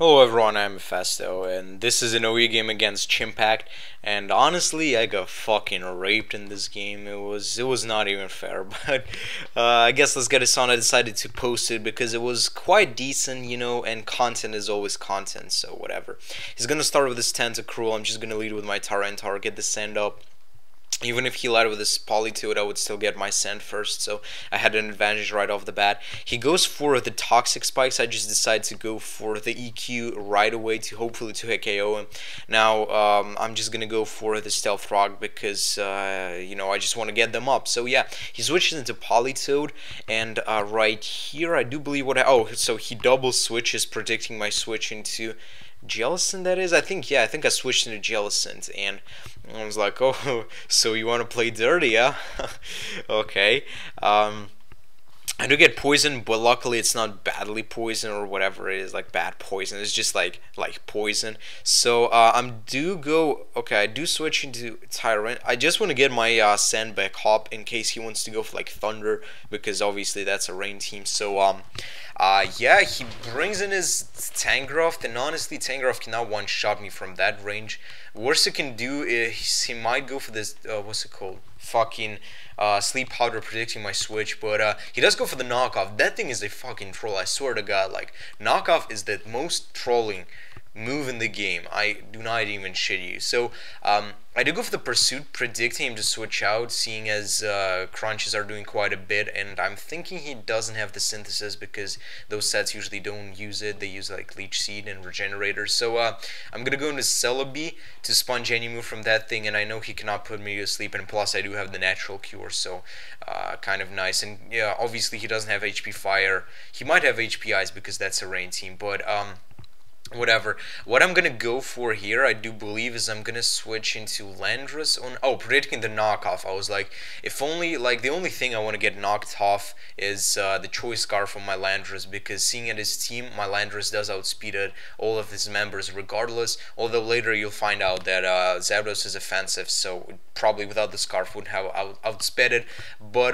Hello everyone, I'm Festo, and this is an OE game against Chimpact, and honestly, I got fucking raped in this game. It was not even fair, but I guess let's get it on. I decided to post it because it was quite decent, and content is always content, so whatever. He's gonna start with his Tentacruel. I'm just gonna lead with my Tyranitar, get the send up. Even if he led with his Politoed, I would still get my send first, so I had an advantage right off the bat. He goes for the Toxic Spikes. I just decided to go for the EQ right away to hopefully to hit KO him. Now, I'm just going to go for the Stealth Rock because, I just want to get them up. So yeah, he switches into Politoed, and right here, I do believe so he double switches, predicting my switch into Jellicent, that is? I think I switched into Jellicent, and I was like, oh, so you want to play dirty, yeah? Okay. I do get poison, but luckily it's not badly poison or whatever it is, like bad poison. It's just like poison. So I do switch into Tyrant. I just want to get my Sand back hop in case he wants to go for like Thunder, because obviously that's a rain team. So yeah, he brings in his Tangrowth, and honestly, Tangrowth cannot one-shot me from that range. Worst he can do is he might go for this, what's it called? Fucking Sleep Powder predicting my switch, but he does go for the knockoff. That thing is a fucking troll, I swear to God. Like, knockoff is the most trolling move in the game. I do not even shit you. So I do go for the Pursuit, predicting him to switch out, seeing as crunches are doing quite a bit, and I'm thinking he doesn't have the Synthesis because those sets usually don't use it. They use like Leech Seed and Regenerators. So I'm gonna go into Celebi to sponge any move from that thing, and I know he cannot put me to sleep, and plus I do have the Natural Cure, so kind of nice. And yeah, obviously he doesn't have HP Fire. He might have HP Ice because that's a rain team, but whatever. What I'm gonna go for here, I do believe, is I'm gonna switch into Landorus on predicting the knockoff. I was like, if only, like, the only thing I want to get knocked off is the Choice Scarf from my Landorus, because seeing at his team, my Landorus does outspeed all of his members regardless, although later you'll find out that Zapdos is offensive, so probably without the Scarf would have outsped it, but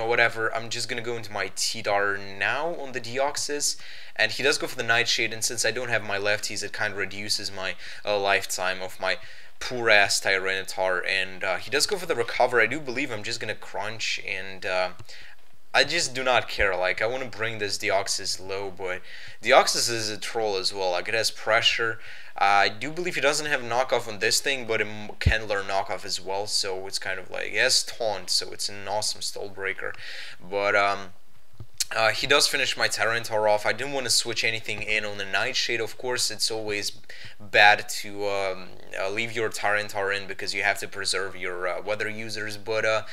whatever. I'm just gonna go into my T-Dar now on the Deoxys, and he does go for the Nightshade, and since I don't have my lefties, it kind of reduces my lifetime of my poor ass Tyranitar, and he does go for the Recover. I do believe I'm just gonna crunch, and I just do not care. Like, I want to bring this Deoxys low, but Deoxys is a troll as well. Like, it has pressure. I do believe he doesn't have knockoff on this thing, but it can learn knockoff as well, so it's kind of like, it has taunt, so it's an awesome stall breaker. But he does finish my Tyranitar off. I didn't want to switch anything in on the Nightshade. Of course, it's always bad to leave your Tyranitar in because you have to preserve your weather users. But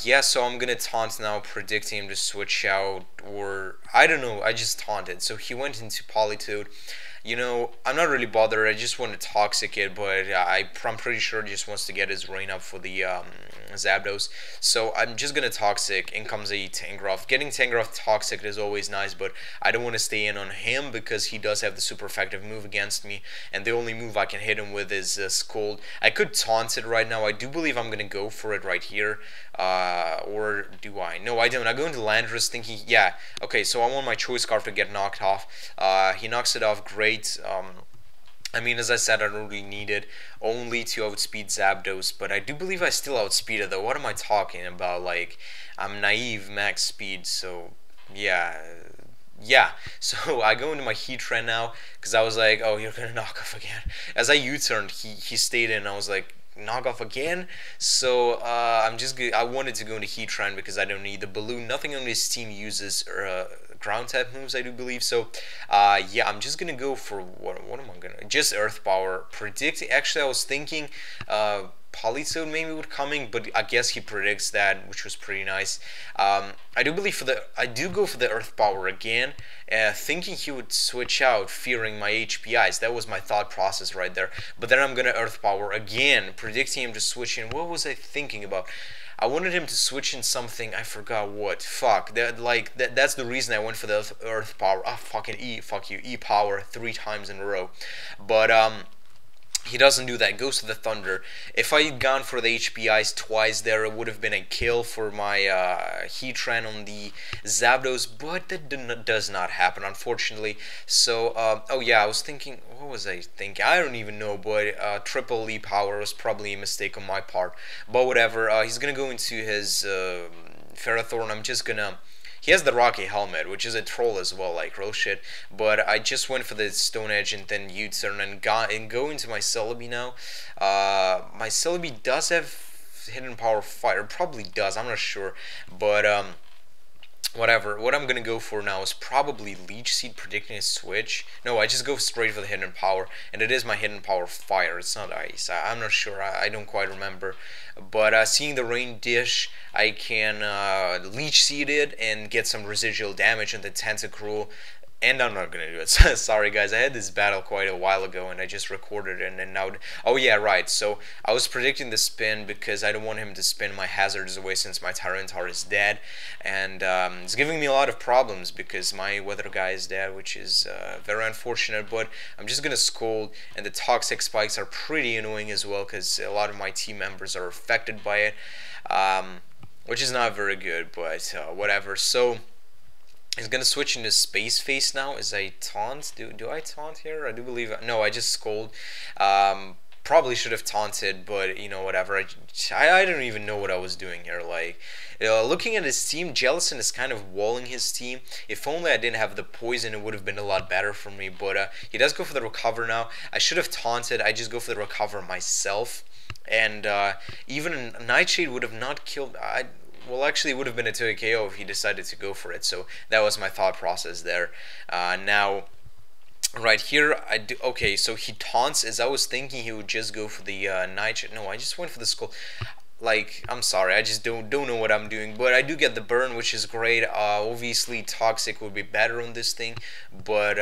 yeah, so I'm gonna taunt now, predicting him to switch out, or I don't know. I just taunted. So he went into Politoed. I'm not really bothered. I just want to Toxic it, but I'm pretty sure he just wants to get his rain up for the Zapdos. So I'm just going to Toxic. In comes a Tangrowth. Getting Tangrowth Toxic is always nice, but I don't want to stay in on him because he does have the super effective move against me, and the only move I can hit him with is Scold. I could taunt it right now. I do believe I'm going to go for it right here. Or do I? No, I don't. I go into Landorus thinking, yeah, okay, so I want my Choice Scarf to get knocked off. He knocks it off great. I mean, as I said, I don't really need it only to outspeed Zapdos, but I do believe I still outspeed it, though. What am I talking about? Like, I'm naive max speed, so yeah. Yeah, so I go into my Heatran now, because I was like, oh, you're gonna knock off again. As I U-turned, he stayed in, I was like, knock off again. So I wanted to go into Heatran because I don't need the balloon. Nothing on this team uses ground type moves, I do believe. So yeah, I'm just gonna go for what am I gonna, just Earth Power. Actually, I was thinking Politoed maybe would coming, but I guess he predicts that, which was pretty nice. I do go for the Earth Power again, thinking he would switch out, fearing my HPIs. That was my thought process right there. But then I'm gonna Earth Power again, predicting him to switch in. What was I thinking about? I wanted him to switch in something, I forgot what. Fuck, that's the reason I went for the Earth Power. Ah, fucking fuck you, E Power 3 times in a row. But He doesn't do that. Goes to the Thunder. If I had gone for the HPIs twice there, it would have been a kill for my Heatran on the Zapdos, but that does not happen, unfortunately. So, oh yeah, I was thinking, what was I thinking? I don't even know, but triple leap power was probably a mistake on my part. But whatever, he's gonna go into his Ferrothorn. I'm just gonna he has the Rocky Helmet, which is a troll as well, like real shit. But I just went for the Stone Edge and then U-turn and go into my Celebi now. My Celebi does have Hidden Power Fire, probably does. I'm not sure, but whatever. What I'm gonna go for now is probably Leech Seed, predicting a switch. No, I just go straight for the Hidden Power, and it is my Hidden Power Fire. It's not Ice. I'm not sure. I don't quite remember. But seeing the Rain Dish, I can Leech Seed it and get some residual damage on the Tentacruel. And I'm not gonna do it. Sorry guys, I had this battle quite a while ago and I just recorded it and now... Oh yeah, right, so I was predicting the spin because I don't want him to spin my hazards away since my Tyranitar is dead. And it's giving me a lot of problems because my Weather guy is dead, which is very unfortunate. But I'm just gonna Scold, and the Toxic Spikes are pretty annoying as well because a lot of my team members are affected by it. Which is not very good, but whatever. So... he's gonna switch into Space Face now. Is I taunt? Do I taunt here? I do believe. No, I just Scold. Probably should have taunted, but you know, whatever. I don't even know what I was doing here. Like, looking at his team, Jellicent is kind of walling his team. If only I didn't have the poison, it would have been a lot better for me. But he does go for the recover now. I should have taunted. I just go for the recover myself. And even Nightshade would have not killed. Well, actually, it would have been a 2 KO if he decided to go for it. So that was my thought process there. Now, right here, okay. So he taunts, as I was thinking he would just go for the Nightshade. No, I just went for the Skull. Like, I'm sorry, I just don't know what I'm doing, but I do get the burn, which is great. Obviously, Toxic would be better on this thing, but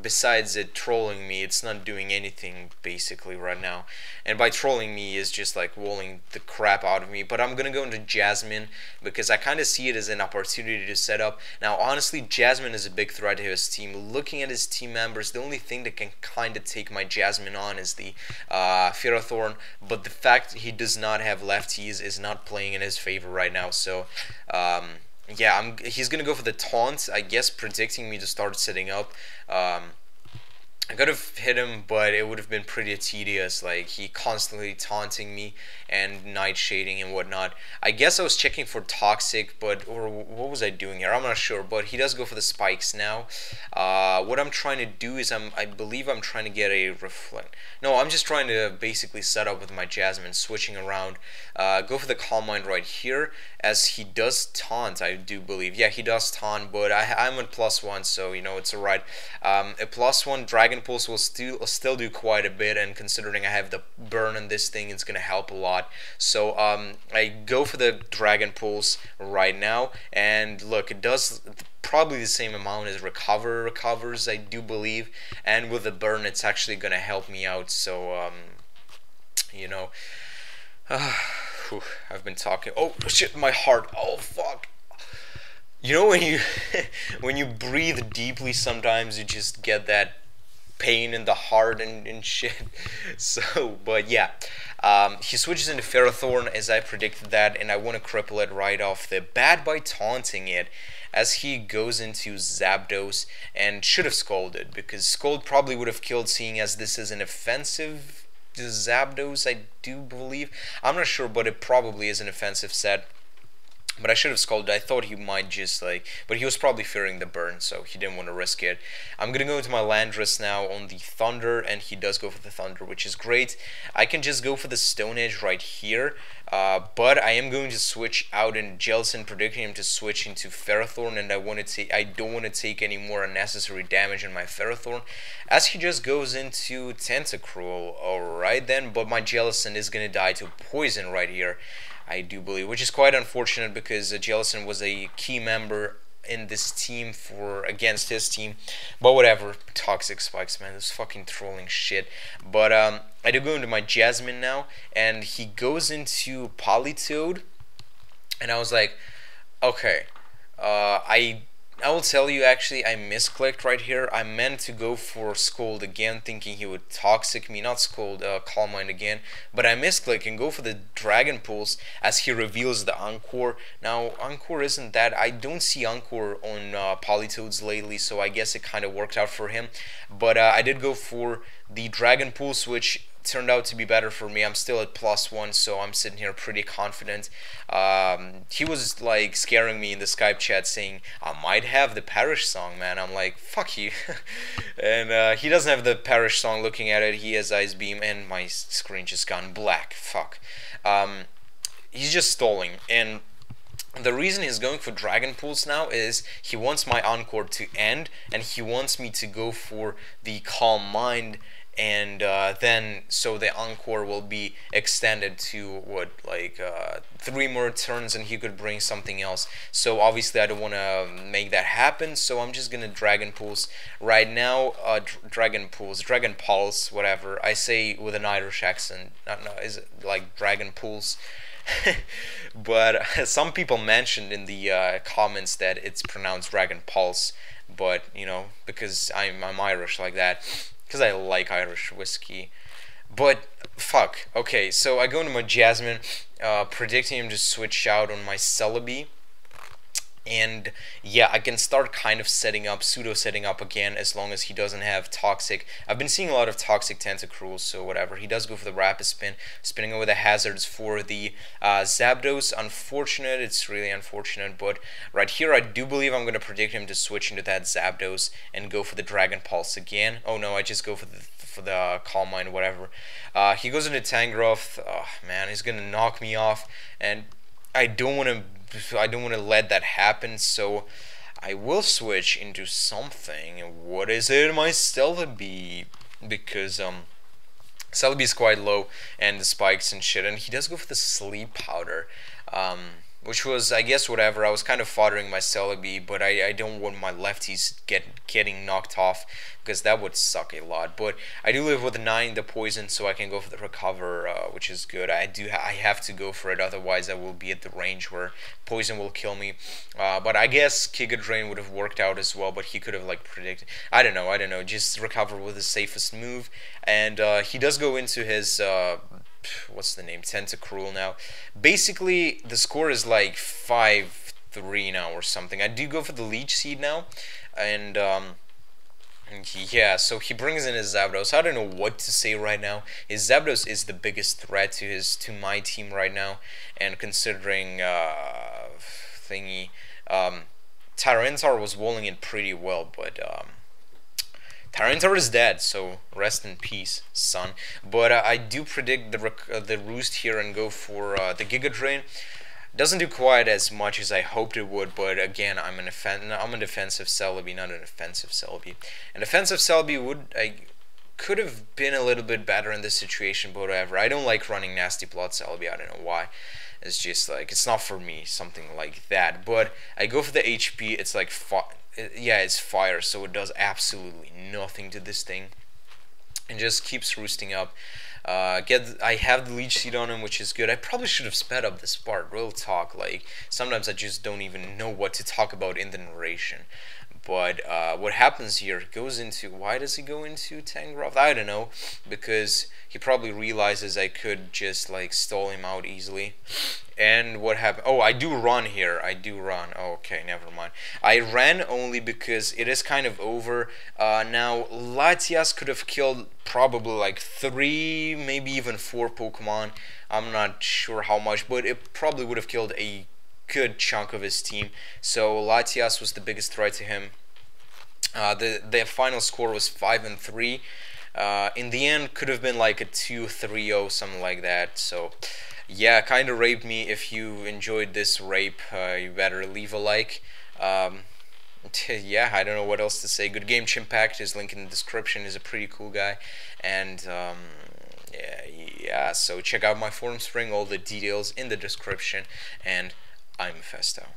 besides it trolling me, it's not doing anything basically right now. And by trolling me is just like walling the crap out of me. But I'm gonna go into Jasmine because I kind of see it as an opportunity to set up. Now, honestly, Jasmine is a big threat to his team. Looking at his team members, the only thing that can kind of take my Jasmine on is the Ferrothorn, but the fact he does not have lefties is not playing in his favor right now. So yeah, he's gonna go for the taunt, I guess, predicting me to start setting up. I could have hit him, but it would have been pretty tedious. Like, he constantly taunting me and nightshading and whatnot. I guess I was checking for Toxic, or what was I doing here? I'm not sure, but he does go for the spikes now. What I'm trying to do is I believe I'm trying to get a reflect. No, I'm just trying to basically set up with my Jasmine, switching around. Go for the Calm Mind right here, as he does taunt, I do believe. Yeah, he does taunt, but I'm at +1, so, you know, it's alright. A +1 Dragon Pulse will still do quite a bit, and considering I have the burn on this thing, it's gonna help a lot. So I go for the Dragon Pulse right now, and look, it does probably the same amount as recovers, I do believe, and with the burn, it's actually gonna help me out. So you know, I've been talking. Oh shit, my heart. Oh fuck. You know when you when you breathe deeply, sometimes you just get that pain in the heart and shit. So, but yeah, he switches into Ferrothorn as I predicted that, and I want to cripple it right off the bat by taunting it as he goes into Zapdos, and should have Scolded, because Scold probably would have killed, seeing as this is an offensive Zapdos, I do believe. I'm not sure, but it probably is an offensive set. But I should have Scolded. I thought he might just like... But he was probably fearing the burn, so he didn't want to risk it. I'm going to go into my Landorus now on the Thunder, and he does go for the Thunder, which is great. I can just go for the Stone Edge right here, but I am going to switch out in Jellicent, predicting him to switch into Ferrothorn, and I don't want to take any more unnecessary damage on my Ferrothorn, as he just goes into Tentacruel. Alright then, but my Jellicent is going to die to poison right here, I do believe, which is quite unfortunate because Jellicent was a key member in this team against his team. But whatever, Toxic Spikes, man, this fucking trolling shit. But I do go into my Jasmine now, and he goes into Politoed, and I was like, okay, I will tell you, actually, I misclicked right here. I meant to go for Scold again, thinking he would Toxic me, not Scold, Calm Mind again. But I misclick and go for the Dragon Pulse as he reveals the Encore. Now, Encore isn't that. I don't see Encore on Politoads lately, so I guess it kind of worked out for him. But I did go for the Dragon Pulse, which turned out to be better for me. I'm still at +1, so I'm sitting here pretty confident. He was like scaring me in the Skype chat, saying I might have the Parish song, man. I'm like, fuck you. And he doesn't have the Parish song. Looking at it, he has Ice Beam, and my screen just gone black. Fuck. He's just stalling, and the reason he's going for Dragon Pulse now is he wants my Encore to end, and he wants me to go for the Calm Mind, and then so the Encore will be extended to what, like 3 more turns, and he could bring something else. So obviously I don't want to make that happen, so I'm just gonna Dragon Pulse right now. Dragon Pulse, whatever I say with an Irish accent. No, is it like Dragon Pulse? But some people mentioned in the comments that it's pronounced Dragon Pulse, but you know, because I'm Irish like that, because I like Irish whiskey. But fuck. Okay, so I go into my Jasmine, predicting him to switch out on my Celebi. And yeah, I can start kind of pseudo setting up again, as long as he doesn't have Toxic. I've been seeing a lot of Toxic Tentacruels, so whatever. He does go for the Rapid Spin, spinning over the hazards for the Zapdos. Unfortunate, it's really unfortunate, but right here I do believe I'm going to predict him to switch into that Zapdos and go for the Dragon Pulse again. Oh no, I just go for the Calm Mind, whatever. He goes into Tangrowth. Oh man, he's going to knock me off, and I don't want to let that happen, so I will switch into something. What is it? My Celebi, because Celebi is quite low, and the spikes and shit, and he does go for the Sleep Powder, which was, I guess, whatever. I was kind of foddering my Celebi, but I don't want my lefties getting knocked off, because that would suck a lot. But I do live with 9 the poison, so I can go for the Recover, which is good. I have to go for it, otherwise I will be at the range where poison will kill me. But I guess Giga Drain would have worked out as well, but he could have like predicted. I don't know. Just Recover was the safest move, and he does go into his what's the name, Tentacruel now. Basically the score is like 5-3 now or something. I do go for the Leech Seed now, and yeah, so he brings in his Zapdos. I don't know what to say right now. His Zapdos is the biggest threat to my team right now, and considering thingy, Tyranitar was walling in pretty well, but Tyranitar is dead, so rest in peace, son. But I do predict the Roost here and go for the Giga Drain. Doesn't do quite as much as I hoped it would, but again, I'm a defensive Celebi, not an offensive Celebi. An offensive Celebi could have been a little bit better in this situation, but whatever. I don't like running Nasty Plot Celebi, I don't know why. It's just like, it's not for me, something like that. But I go for the HP, it's like, yeah, it's fire, so it does absolutely nothing to this thing, and just keeps roosting up. I have the Leech Seed on him, which is good. I probably should have sped up this part, real talk. Like, sometimes I just don't even know what to talk about in the narration. But what happens here, goes into, why does he go into Tangrowth? I don't know, because he probably realizes I could just like stall him out easily. And what happened? Oh, I do run here. I do run. Oh, okay, never mind. I ran only because it is kind of over. Now, Latias could have killed probably like 3, maybe even 4 Pokemon. I'm not sure how much, but it probably would have killed a good chunk of his team. So Latias was the biggest threat to him. The final score was 5-3. In the end, could have been like a 2-3-0, something like that. So yeah, kind of raped me. If you enjoyed this rape, you better leave a like. Yeah, I don't know what else to say. Good game, Chimpact. His link in the description. Is a pretty cool guy. And yeah, so check out my Formspring. All the details in the description. And I'm Festo.